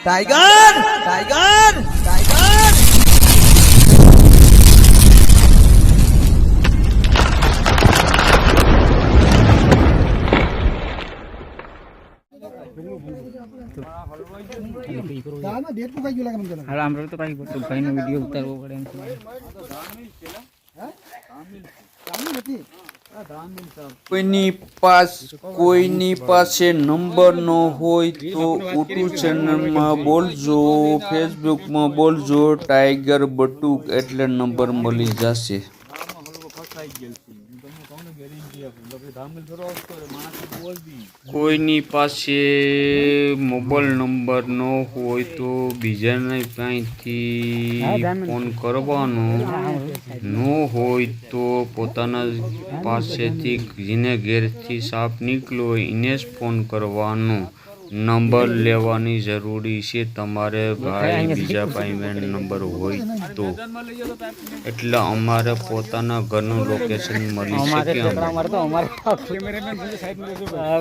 Tiger tiger tiger કોઈની પાસે number ન હોય તો યુટ્યુબ ચેનલમાં બોલજો, ફેસબુકમાં બોલજો, ટાઈગર બટુક એટલે નંબર મળી જશે. કોઈની પાસે મોબાઈલ નંબર ન હોય તો બીજાને પાસેથી ફોન કરવાનો, ન હોય તો પોતાના પાસેથી જેને ઘેરથી સાપ નીકળ્યો હોય એને જ ફોન કરવાનો. નંબર લેવાની જરૂરી છે તમારે ભાઈ બીજા ભાઈ નંબર હોય તો, એટલે અમારે પોતાના ઘરનું લોકેશન મળી શકે.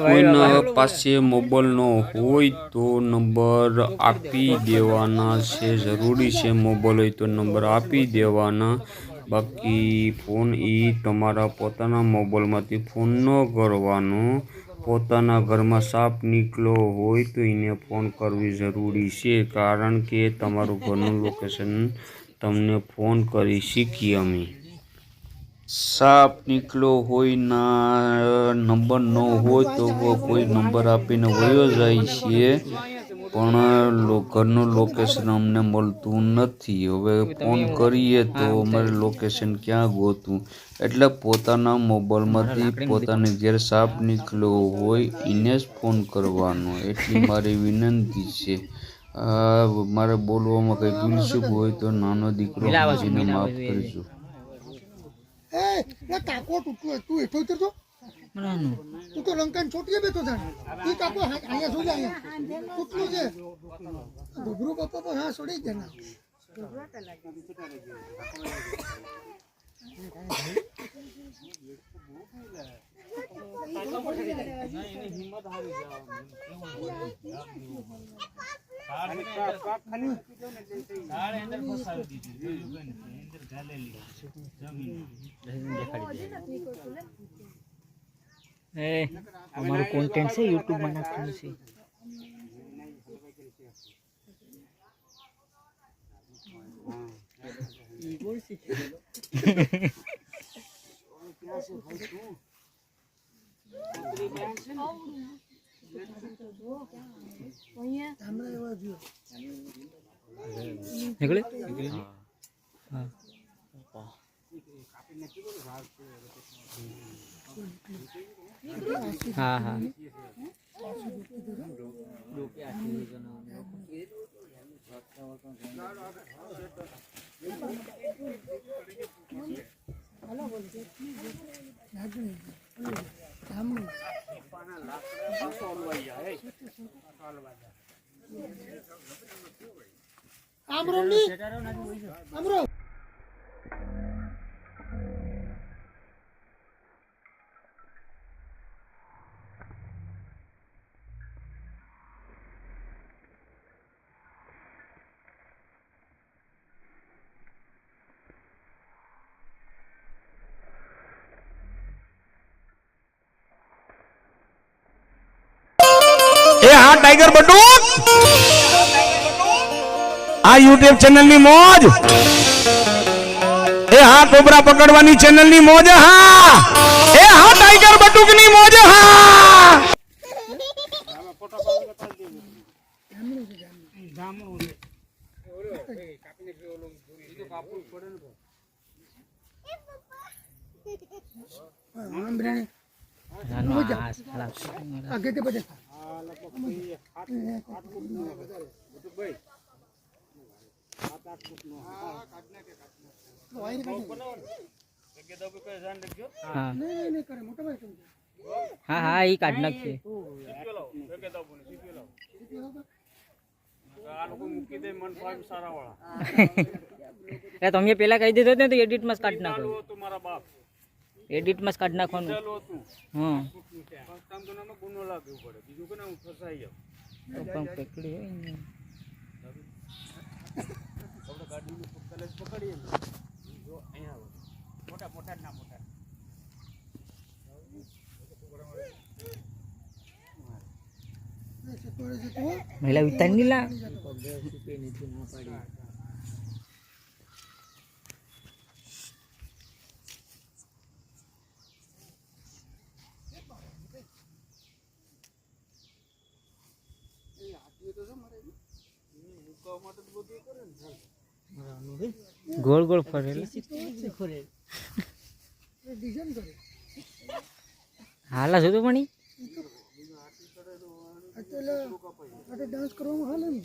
કોઈના પાસે મોબાઈલ ન હોય તો નંબર આપી દેવાના છે, જરૂરી છે. મોબાઈલ હોય તો નંબર આપી દેવાના. બાકી ફોન તમારા પોતાના મોબાઈલમાંથી ફોન ન કરવાનો. પોતાના ઘરમાં સાપ નીકળ્યો હોય તો એને ફોન કરવી જરૂરી છે, કારણ કે તમારું ઘરનું લોકેશન તમને ફોન કરી શકીએ અમે. સાપ નીકળ્યો હોય ના નંબર ન હોય તો કોઈ નંબર આપીને વયો જાય છે, પણ ઘરનું લોકેશન અમને મળતું નથી. હવે ફોન કરીએ તો અમારે લોકેશન ક્યાં ગોતું? એટલે પોતાના મોબાઈલમાંથી પોતાને ઘેર સાપ નીકળ્યો હોય એને જ ફોન કરવાનો, એટલી મારી વિનંતી છે. મારે બોલવામાં કંઈ ભૂલચૂક હોય તો નાનો દીકરો સમજીને માફ કરજો. કાકો તું એઠો ઉતરતો તું તો લંકાન છોટીએ બેઠો છે. તું કાકો અહીંયા શું જાય કેટલું છે ગભરું પપ્પા પણ હા છોડી દે ના. અમારું કોન્ટેન્ટ છે યુટ્યુબ માં નાખવાનું છે. નીકળે હા હા આમરો टाइगर बटूक आ यूट्यूब चैनल नी मौज ए हाँ कोबरा पकड़वानी चैनल नी मौज हाँ ए हाँ टाइगर बटूक नी मौज हाँ आगे ते बजे હા હા એ કાઢ નાખશે. તમે પેલા કહી દીધો ને તો એડિટ માં કાઢ નાખો. એડિટ માં કાઢ નાખવાનું. હા પકડી હોય ને મહિલા ઉતાર ની લા ગોળ ગોળ ફરેલા ડિઝાઇન કરે હાલા જોતો પણ એટલે ડાન્સ કરવામાં હાલે ને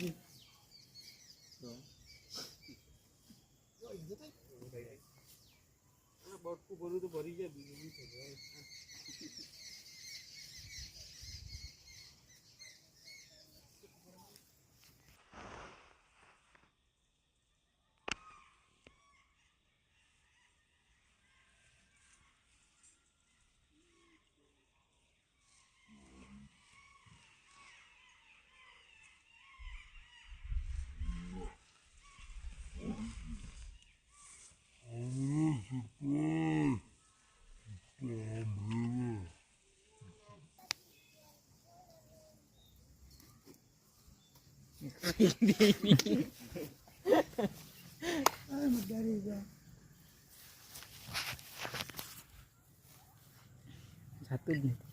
જાતું જ નથી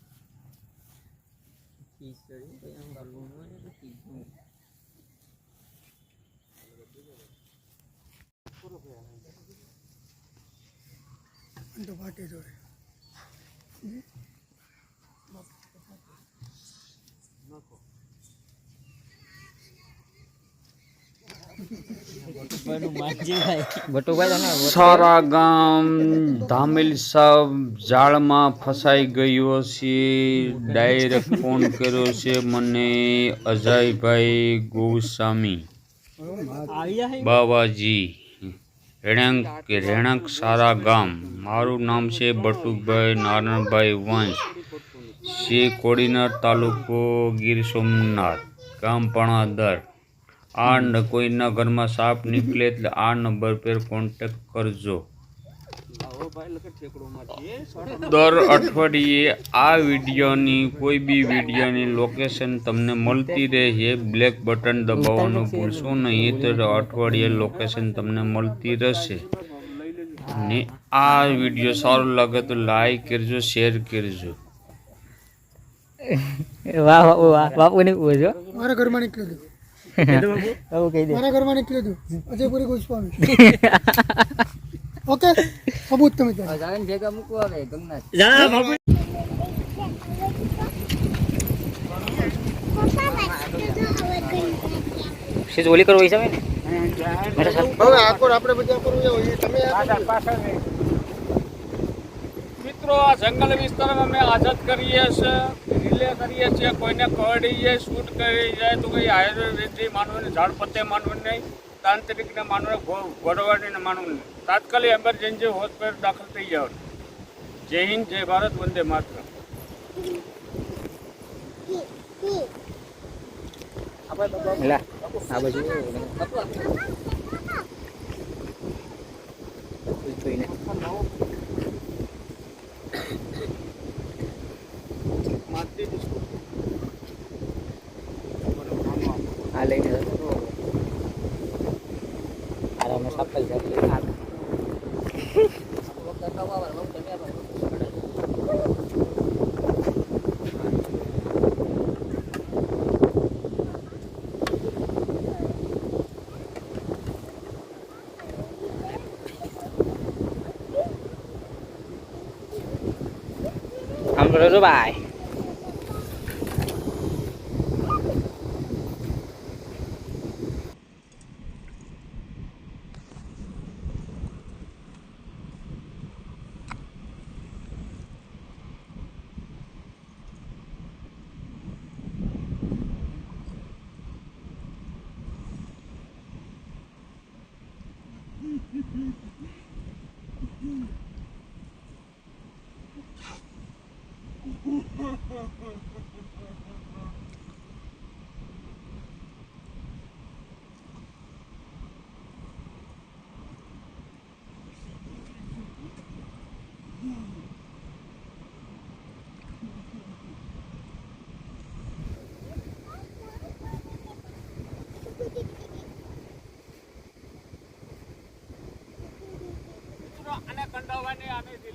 તો પાટી જોડે બટુભાઈ સારા ગામ ધામેલ સાહેબ જાળમાં ફસાઈ ગયો છે. ડાયરેક્ટ ફોન કર્યો છે મને અજયભાઈ ગોસ્વામી બાવાજી રેણક સારા ગામ. મારું નામ છે બટુકભાઈ નારાયણભાઈ વંશ છે. કોડીનાર તાલુકો ગીર સોમનાથ ગામ પણાદર. આ કોઈના ઘરમાં સાપ નીકળે એટલે આ નંબર પર કોન્ટેક્ટ કરજો. દર અઠવાડિયે આ વિડીયોની કોઈ બી વિડીયોની લોકેશન તમને મળતી રહેશે. બ્લેક બટન દબાવવાનું ભૂલશો નહીં તો અઠવાડિયે લોકેશન તમને મળતી રહેશે. ને આ વિડીયો સારો લાગે તો લાઈક કરજો, શેર કરજો. વાહ વાહ બાપુ ને પૂછો મારા ઘરમાં નીકળ્યું બાપુ કહી દે મારા ઘરમાં નીકળ્યું અજયપુરી ગોસ્વામી ઓકે સબૂત તમે ભેગા મૂકવા આવે ગંગનાથ સીધ ઓલી કરો પૈસા ને હવે આકોર આપણે બધા કરવું જોઈએ તમે મિત્રો, આ જંગલ વિસ્તારમાં અમે આઝાદ કરીએ છીએ, રિલે કરીએ છીએ. કોઈને કરડીએ શૂટ કરી જાય તો કંઈ આયુર્વેદથી માનવું નહીં, ઝાડ પત્તે માનવું નહીં, તાંત્રિકને માનવું, ગોળવાડીને માનવું નહીં. તાત્કાલિક એમરજન્સી હોસ્પિટલ દાખલ થઈ જાવ. જય હિન્દ, જય ભારત, વંદે માતરમ. આ બાજુ આ લઈને આરામ સાપલ જાય हम रोज भाई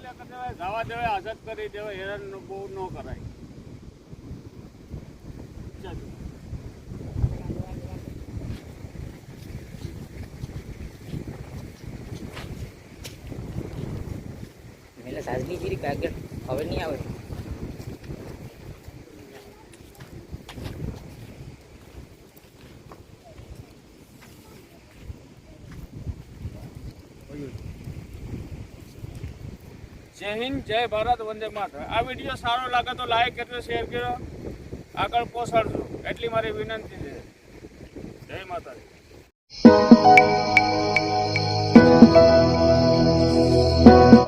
જવા દેવાય, આઝાદ કરી દેવાય, હેરાન બહુ ન કરાય. એટલે સાજની જીરી કાગળ હવે નહીં આવે. જય હિન્દ, જય ભારત, વંદે માતરમ. આ વિડીયો સારો લાગે તો લાઈક કરજો, શેર કરજો, આગળ પહોંચાડજો, એટલી મારી વિનંતી છે. જય માતાજી.